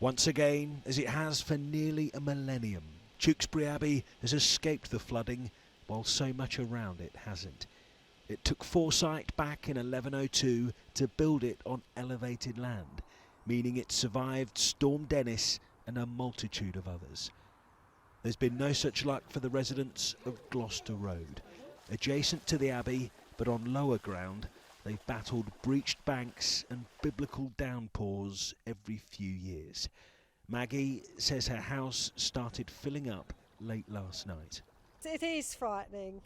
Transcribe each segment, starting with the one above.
Once again, as it has for nearly a millennium, Tewkesbury Abbey has escaped the flooding, while so much around it hasn't. It took foresight back in 1102 to build it on elevated land, meaning it survived Storm Dennis and a multitude of others. There's been no such luck for the residents of Gloucester Road. Adjacent to the Abbey, but on lower ground, they've battled breached banks and biblical downpours every few years. Maggie says her house started filling up late last night. It is frightening.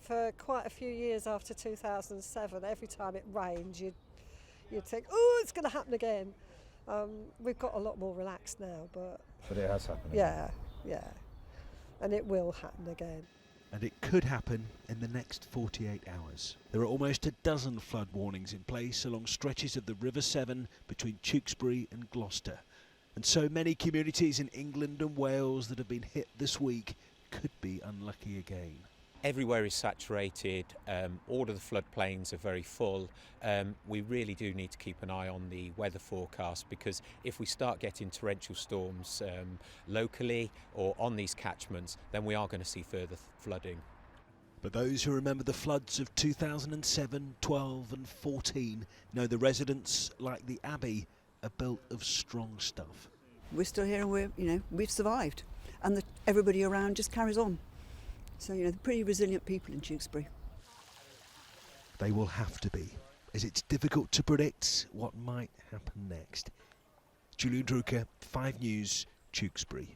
For quite a few years after 2007, every time it rained, you'd think, oh, it's going to happen again. We've got a lot more relaxed now, but it has happened. Yeah, and it will happen again. And it could happen in the next 48 hours. There are almost a dozen flood warnings in place along stretches of the River Severn between Tewkesbury and Gloucester. And so many communities in England and Wales that have been hit this week could be unlucky again. Everywhere is saturated, all of the floodplains are very full. We really do need to keep an eye on the weather forecast, because if we start getting torrential storms locally or on these catchments, then we are going to see further flooding. But those who remember the floods of 2007, 12 and 14 know the residents, like the Abbey, are built of strong stuff. We're still here and we've survived, and everybody around just carries on. So, they're pretty resilient people in Tewkesbury. They will have to be, as it's difficult to predict what might happen next. Julian Druker, 5 News, Tewkesbury.